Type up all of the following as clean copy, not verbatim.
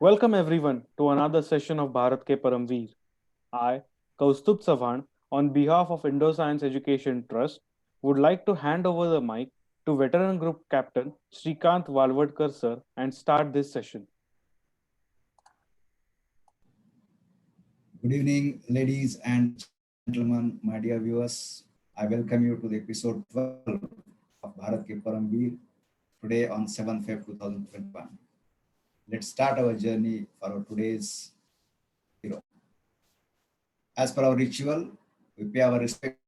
Welcome everyone to another session of Bharat Ke Paramveer. I, Kaustubh Savan, on behalf of Indo-Science Education Trust, would like to hand over the mic to Veteran Group Captain Srikanth Valvadkar sir and start this session. Good evening, ladies and gentlemen, my dear viewers. I welcome you to the episode 12 of Bharat Ke Paramveer today on 7th Feb 2021. Let's start our journey for our today's hero. As per our ritual, we pay our respect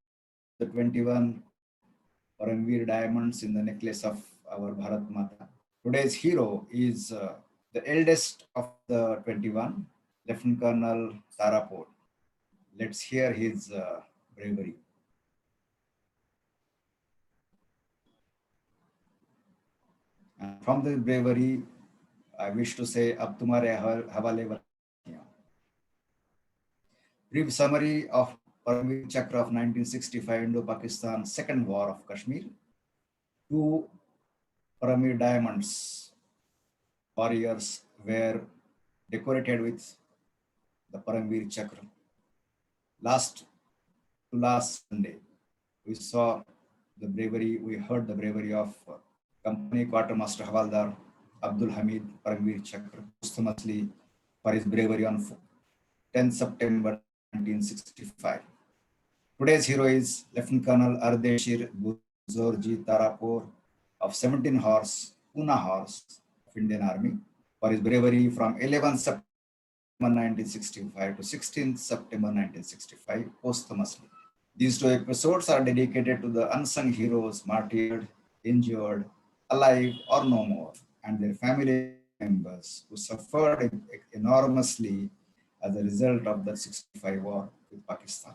to the 21 Paramveer diamonds in the necklace of our Bharat Mata. Today's hero is the eldest of the 21, Lieutenant Colonel Tarapur. Let's hear his bravery. And from this bravery, I wish to say, ab tumhare hawale wal. Brief summary of Paramveer Chakra of 1965 Indo-Pakistan Second War of Kashmir. Two Paramveer diamonds warriors were decorated with the Paramveer Chakra. Last Sunday, we saw the bravery, we heard the bravery of Company Quartermaster Havaldar Abdul Hamid Paramveer Chakra posthumously for his bravery on 10 September 1965. Today's hero is Lieutenant Colonel Ardeshir Buzorji Tarapur of 17 Horse, Pune Horse of Indian Army for his bravery from 11 September 1965 to 16 September 1965 posthumously. These two episodes are dedicated to the unsung heroes martyred, injured, alive or no more, and their family members who suffered enormously as a result of the 65 war with Pakistan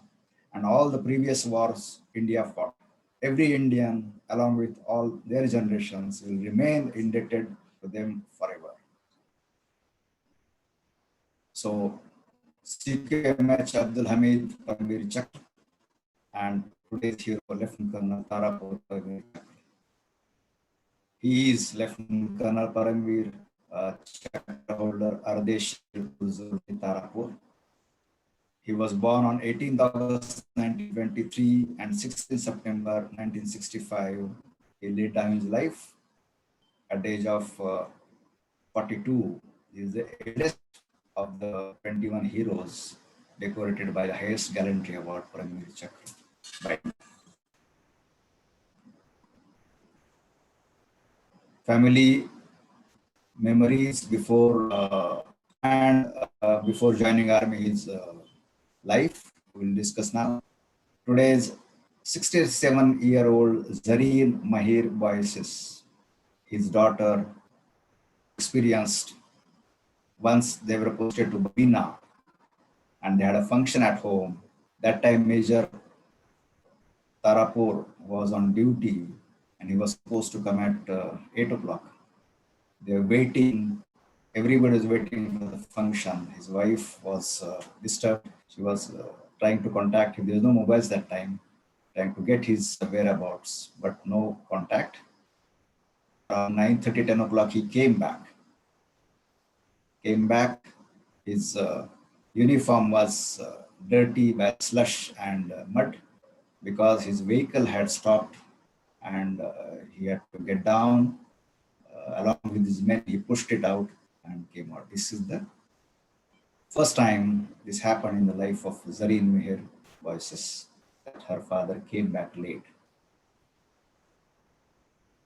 and all the previous wars India fought. Every Indian, along with all their generations, will remain indebted to them forever. So, CKMH Abdul Hamid Paramveer Chakra and today's hero, Lieutenant Colonel Tarapur Paramveer Chakra. He is Lieutenant Colonel Paramveer Chakra holder Ardeshir Buzurji Tarapur. He was born on 18th August 1923 and 16th September 1965. He laid down his life at the age of 42. He is the eldest of the 21 heroes decorated by the highest gallantry award Paramveer Chakra. Right. Family memories before joining army is life. We'll discuss now. Today's 67-year-old Zareen Mahir Boyces, his daughter, experienced once they were posted to Babina and they had a function at home. That time Major Tarapur was on duty and he was supposed to come at 8 o'clock. They were waiting, everybody was waiting for the function. His wife was disturbed. She was trying to contact him. There was no mobiles that time, trying to get his whereabouts, but no contact. Around 9:30, 10 o'clock, he came back. His uniform was dirty by slush and mud because his vehicle had stopped and he had to get down. Along with his men, he pushed it out and came out. This is the first time this happened in the life of Zareen Mahir Boyces, that her father came back late.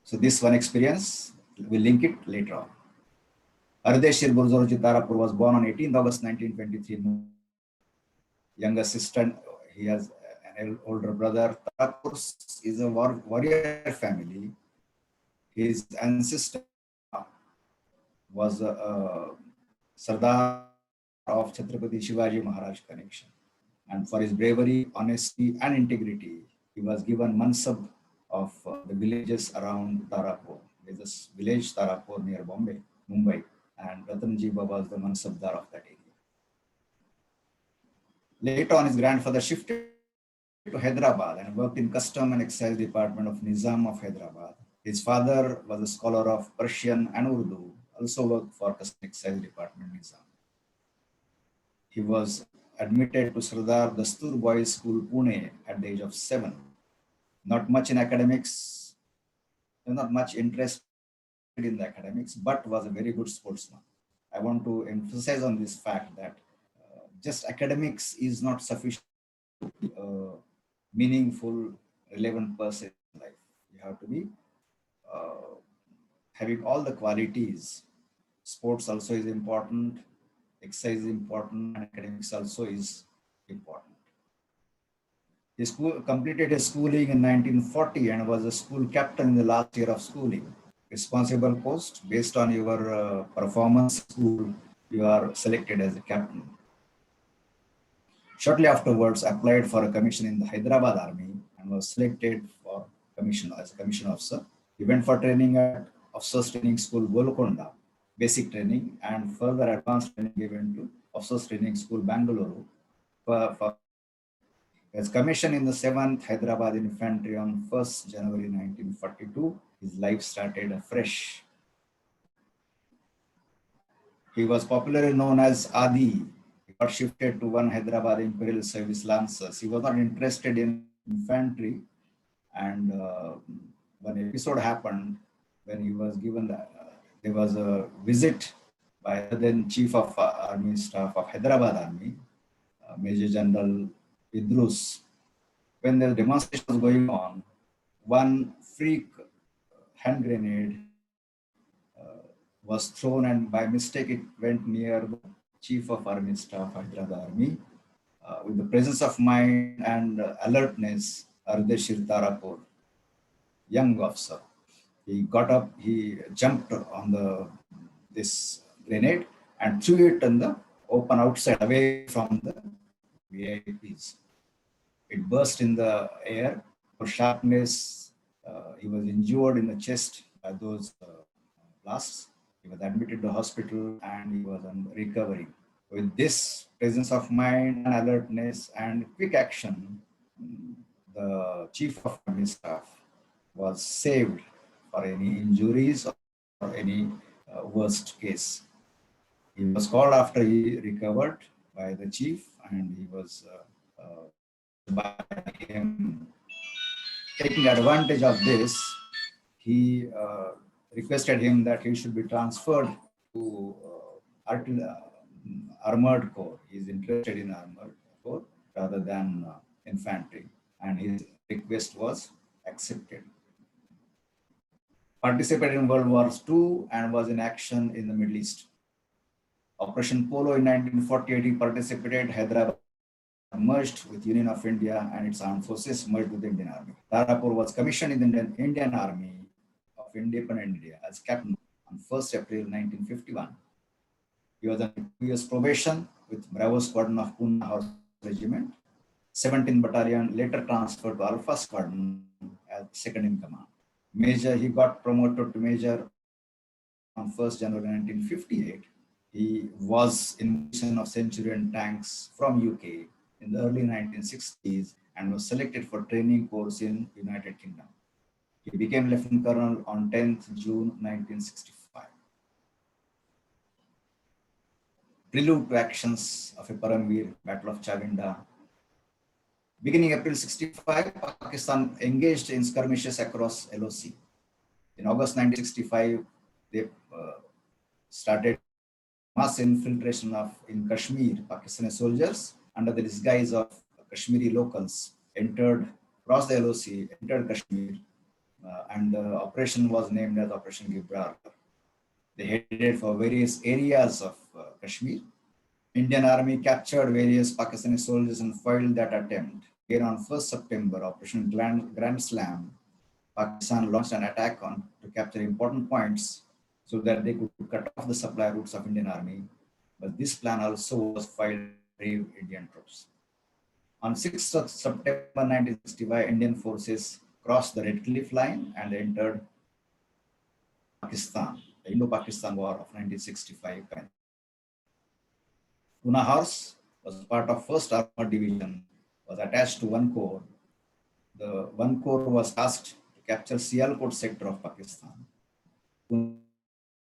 So this one experience, we'll link it later on. Ardeshir Buzorji Tarapur was born on 18th August 1923. Younger sister, he has an older brother. Tarapur is a warrior family. His ancestor was a Sardar of Chhatrapati Shivaji Maharaj connection. And for his bravery, honesty, and integrity, he was given Mansab of the villages around Tarapur. There's a village Tarapur near Mumbai, and Ratanji Baba was the Mansabdar of that area. Later on, his grandfather shifted to Hyderabad and worked in Custom and Excise Department of Nizam of Hyderabad. His father was a scholar of Persian and Urdu also worked for Custom Excise Department Nizam. He was admitted to Sardar Dastur Boys School, Pune at the age of 7. Not much in academics, not much interest in the academics, but was a very good sportsman. I want to emphasize on this fact that just academics is not sufficient meaningful, relevant person in life. You have to be uh, having all the qualities. Sports also is important, exercise is important, and academics also is important. He completed his schooling in 1940 and was a school captain in the last year of schooling. Responsible post based on your performance school, you are selected as a captain. Shortly afterwards, applied for a commission in the Hyderabad Army and was selected for commission as a commission officer. He went for training at Officers Training School, Golconda, basic training, and further advanced training given to Officers Training School, Bangalore. As commissioned in the 7th Hyderabad Infantry on 1st January 1942, his life started afresh. He was popularly known as Adi. He got shifted to 1 Hyderabad Imperial Service Lancers. He was not interested in infantry, and one episode happened when he was given there was a visit by the then Chief of Army Staff of Hyderabad Army, Major General Idrus. When the demonstration was going on, one freak hand grenade was thrown, and by mistake it went near the Chief of Army Staff, Hyderabad Army. With the presence of mind and alertness, Ardeshir Tarapur, young officer, he got up, he jumped on this grenade and threw it in the open outside, away from the VIPs. It burst in the air. For sharpness, he was injured in the chest by those blasts. He was admitted to hospital and he was on recovery. With this presence of mind and alertness and quick action, the Chief of Army Staff was saved for any injuries or any worst case. He was called after he recovered by the chief, and he was by him taking advantage of this. He requested him that he should be transferred to armored corps. He is interested in armored corps rather than infantry, and his request was accepted. Participated in World War II and was in action in the Middle East. Operation Polo in 1948, he participated. Hyderabad merged with Union of India and its armed forces merged with the Indian Army. Tarapur was commissioned in the Indian Army of Independent India as captain on 1st April 1951. He was on 2 years probation with Bravo Squadron of Pune Horse Regiment. 17th Battalion later transferred to Alpha Squadron as second in command. Major, he got promoted to major on 1st January 1958. He was in mission of Centurion tanks from UK in the early 1960s and was selected for training course in United Kingdom. He became Lieutenant Colonel on 10th June 1965. Prelude to actions of a Paramveer, Battle of Chavinda. Beginning April 65, Pakistan engaged in skirmishes across LOC. In August 1965, they started mass infiltration in Kashmir. Pakistani soldiers, under the disguise of Kashmiri locals, crossed the LOC, entered Kashmir, and the operation was named as Operation Gibraltar. They headed for various areas of Kashmir. Indian Army captured various Pakistani soldiers and foiled that attempt. Again on 1st September, Operation Grand Slam, Pakistan launched an attack to capture important points so that they could cut off the supply routes of Indian Army. But this plan also was foiled by brave Indian troops. On 6th of September 1965, Indian forces crossed the Red Cliff Line and entered Pakistan, the Indo-Pakistan War of 1965. Pune Horse was part of 1st Armored Division, was attached to 1 corps. The 1 corps was tasked to capture Sialkot sector of Pakistan.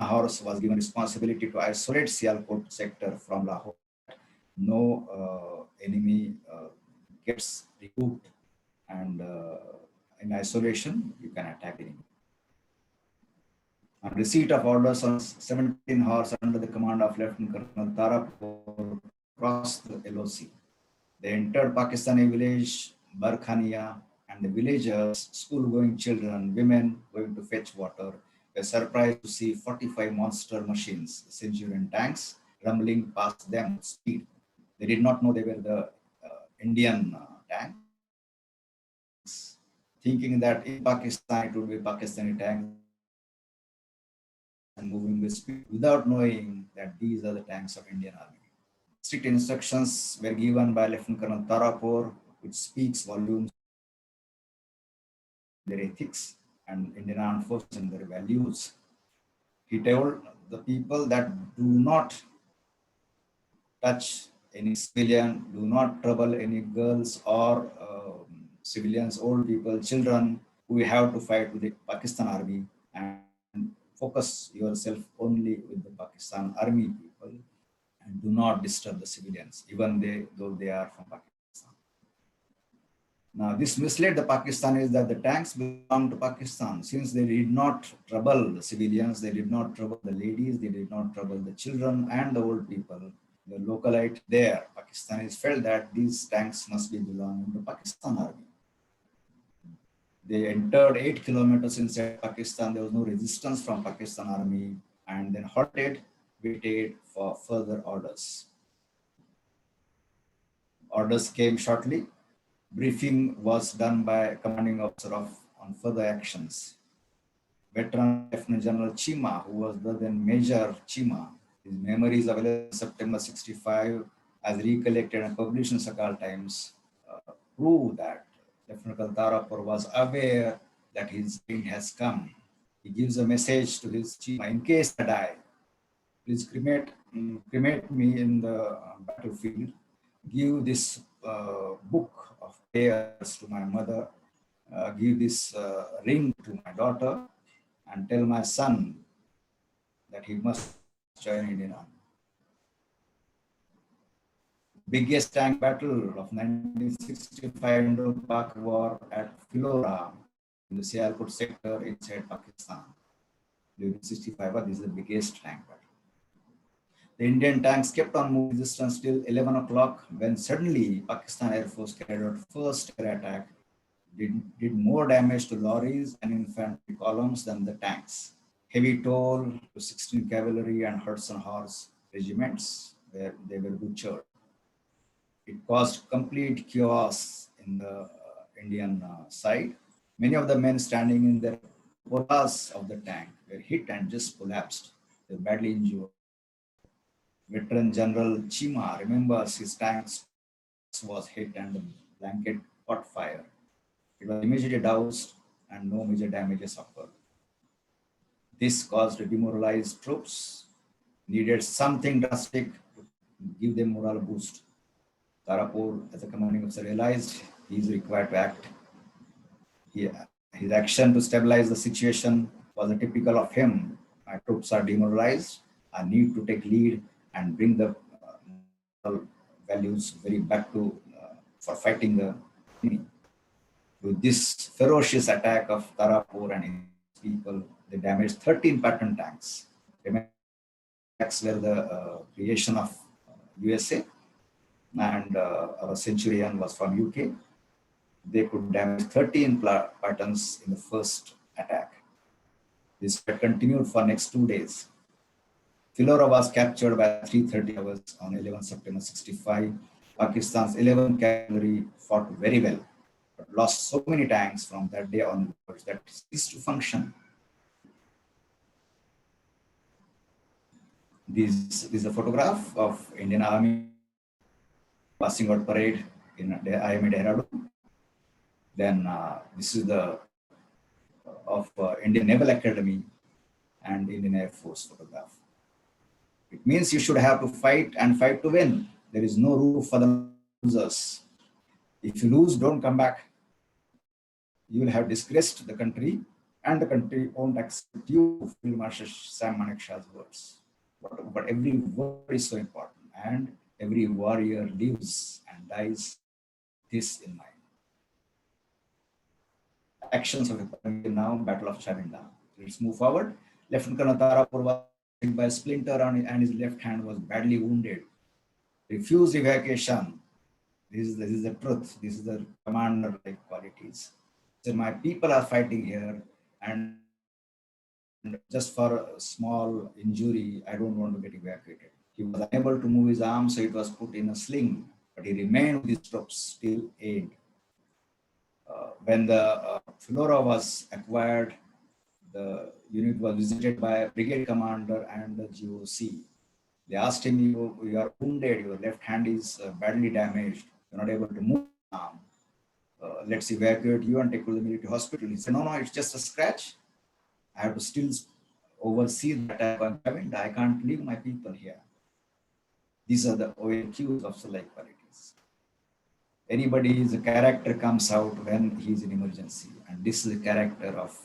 Horse was given responsibility to isolate Sialkot sector from Lahore. No enemy gets recouped, and in isolation, you can attack the enemy. On receipt of orders on 17 horse under the command of Lieutenant Colonel Tarapur crossed the LOC. They entered Pakistani village Barkhania, and the villagers, school-going children, women going to fetch water, were surprised to see 45 monster machines, Centurion tanks, rumbling past them with speed. They did not know they were the Indian tanks, thinking that in Pakistan it would be Pakistani tanks and moving with speed, without knowing that these are the tanks of Indian Army. Strict instructions were given by Lieutenant Colonel Tarapur, which speaks volumes of their ethics and Indian Armed Forces and their values. He told the people that do not touch any civilian, do not trouble any girls or civilians, old people, children. We have to fight with the Pakistan Army and focus yourself only with the Pakistan Army people and do not disturb the civilians, even though they are from Pakistan. Now, this misled the Pakistanis that the tanks belong to Pakistan, since they did not trouble the civilians, they did not trouble the ladies, they did not trouble the children and the old people. The localite there, Pakistanis felt that these tanks must be belonging to Pakistan Army. They entered 8 kilometers inside Pakistan. There was no resistance from Pakistan Army, and then halted, waited for further orders. Orders came shortly. Briefing was done by commanding officer on further actions. Veteran Lieutenant General Chima, who was then Major Chima, his memories of 11 September 65, as recollected and published in Sakal Times, prove that Lieutenant Colonel Tarapur was aware that his end has come. He gives a message to his Chima: in case I die, please cremate me in the battlefield. Give this book of prayers to my mother. Give this ring to my daughter, and tell my son that he must join Indian Army. Biggest tank battle of 1965 Indo-Pak War at Philora in the Sialkot sector inside Pakistan. During 65, this is the biggest tank battle. The Indian tanks kept on moving resistance till 11 o'clock, when suddenly Pakistan Air Force carried out first air attack, did more damage to lorries and infantry columns than the tanks. Heavy toll to 16 cavalry and Hudson Horse regiments, where they were butchered. It caused complete chaos in the Indian side. Many of the men standing in the polas of the tank were hit and just collapsed. They were badly injured. Veteran General Chima remembers his tank was hit and the blanket caught fire. It was immediately doused and no major damages occurred. This caused demoralized troops, needed something drastic to give them morale boost. Tarapur, as a commanding officer, realized he is required to act. His action to stabilize the situation was typical of him. My troops are demoralized. I need to take lead and bring the values very back to for fighting the enemy. With this ferocious attack of Tarapur and his people, they damaged 13 Patton tanks. Tanks were the creation of USA, and our Centurion was from UK. They could damage 13 Pattons in the first attack. This continued for next 2 days. Philora was captured by 3:30 hours on 11 September 65. Pakistan's 11th Cavalry fought very well, but lost so many tanks from that day onwards that it ceased to function. This is a photograph of Indian Army passing out parade in IMA Dehradun. Then this is the of Indian Naval Academy and Indian Air Force photograph. It means you should have to fight and fight to win. There is no room for the losers. If you lose, don't come back. You will have disgraced the country and the country won't accept you, Field Marshal Sam Manekshaw's words. But every word is so important, and every warrior lives and dies this in mind. Actions of the Paramir now, Battle of Chavinda. Let's move forward. Lieutenant Colonel Tarapur was hit by a splinter and his left hand was badly wounded. Refused evacuation. This is the truth. This is the commander-like qualities. So my people are fighting here, and just for a small injury, I don't want to get evacuated. He was unable to move his arm, so it was put in a sling, but he remained with his troops till aid. When the Flora was acquired, the unit was visited by a brigade commander and the GOC. They asked him, you are wounded, your left hand is badly damaged, you're not able to move your arm. Let's evacuate you and take you to the military hospital. He said, no, it's just a scratch. I have to still oversee the attack on Chavinda. I can't leave my people here. These are the OAQs of select qualities. Anybody's character comes out when he's in emergency, and this is the character of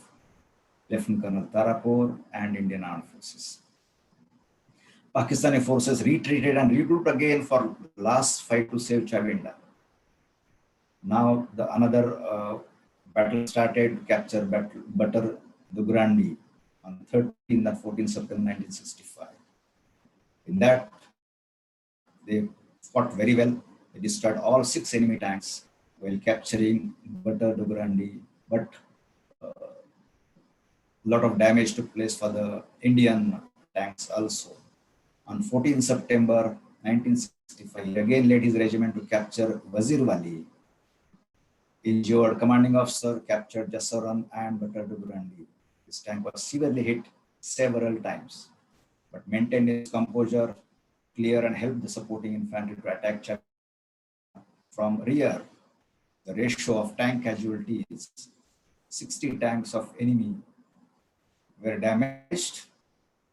Lieutenant Colonel Tarapur and Indian Armed Forces. Pakistani forces retreated and regrouped again for last fight to save Chavinda. Now another battle started to capture Butter Dugrandi on 13th and 14th September 1965. In that, they fought very well. They destroyed all 6 enemy tanks while capturing Butter Dugrandi, but a lot of damage took place for the Indian tanks also. On 14 September 1965, he again led his regiment to capture Wazirwali. Injured commanding officer captured Jasaran and Butter Dugrandi. His tank was severely hit several times, but maintained his composure, clear, and helped the supporting infantry to attack Chavinda from rear. The ratio of tank casualties, 60 tanks of enemy were damaged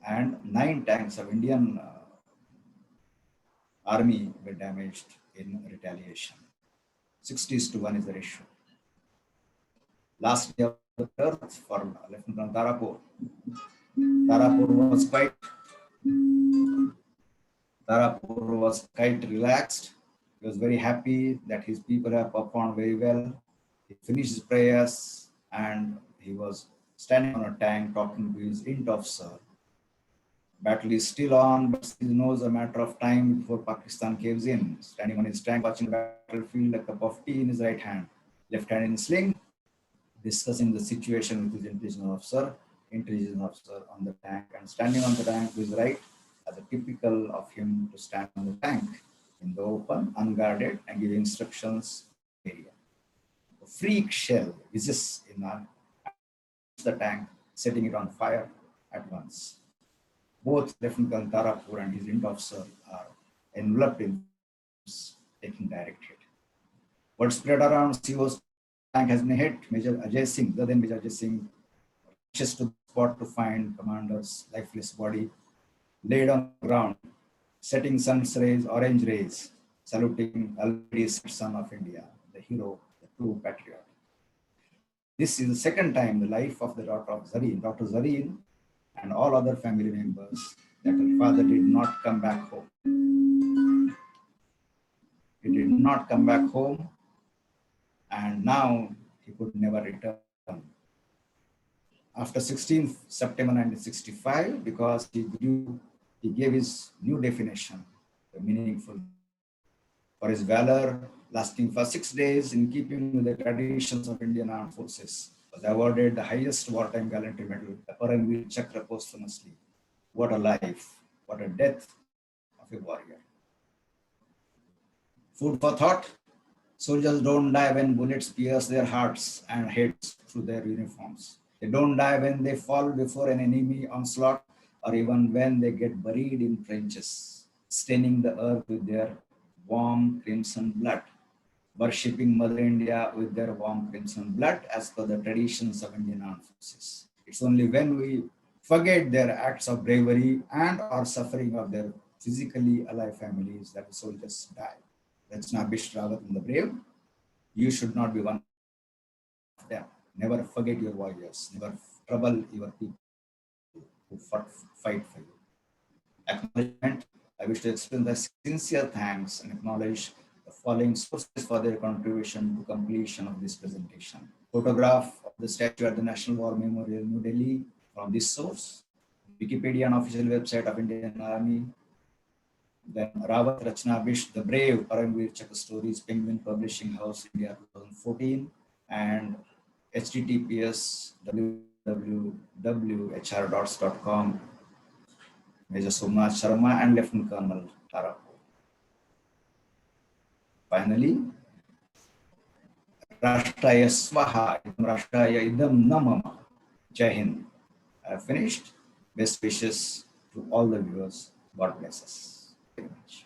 and 9 tanks of Indian army were damaged in retaliation. 60:1 is the ratio. Last day of the earth for Lieutenant Tarapur. Tarapur was quite relaxed. He was very happy that his people have performed very well. He finished his prayers and he was standing on a tank talking to his int officer. Battle is still on, but he knows a matter of time before Pakistan caves in. Standing on his tank, watching the battlefield, a cup of tea in his right hand, left hand in sling, discussing the situation with his intelligence officer on the tank, and standing on the tank to his right, as a typical of him to stand on the tank in the open, unguarded, and give instructions area. A freak shell whizzes in the tank, setting it on fire at once. Both Lieutenant Tarapur and his int officer are enveloped in taking direct hit. Word spread around CO's tank has been hit. Major Ajay Singh, then Major Ajay Singh, rushes to the spot to find commander's lifeless body laid on the ground, setting sun's rays, orange rays, saluting Al-Badi son of India, the hero, the true patriot. This is the second time the life of the daughter of Zareen, Dr. Zareen, and all other family members, that her father did not come back home. He did not come back home, and now he could never return. After 16th September 1965, because he gave his new definition, the meaningful, for his valor lasting for 6 days in keeping with the traditions of Indian Armed Forces, was awarded the highest wartime gallantry medal, the Paramveer Chakra, posthumously. What a life, what a death of a warrior. Food for thought. Soldiers don't die when bullets pierce their hearts and heads through their uniforms. They don't die when they fall before an enemy onslaught, or even when they get buried in trenches, staining the earth with their warm crimson blood, worshipping Mother India with their warm crimson blood as per the traditions of Indian Armed Forces. It's only when we forget their acts of bravery and or suffering of their physically alive families that the soldiers die. Rachna Bish Rawat and the brave, you should not be one of them. Never forget your warriors. Never trouble your people who fight for you. Acknowledgement. I wish to extend the sincere thanks and acknowledge the following sources for their contribution to completion of this presentation. Photograph of the statue at the National War Memorial, New Delhi, from this source. Wikipedia and official website of Indian Army. Then Rawat Rachna Bish, The Brave, Paramveer Chakra Stories, Penguin Publishing House, India 2014. And https www.hrdots.com, Major Somnath Sharma and Lieutenant Colonel Tarapur. Finally, Rashtraya Swaha, Rashtraya Idam Namama. Jai Hind. I have finished. Best wishes to all the viewers. God bless us very much.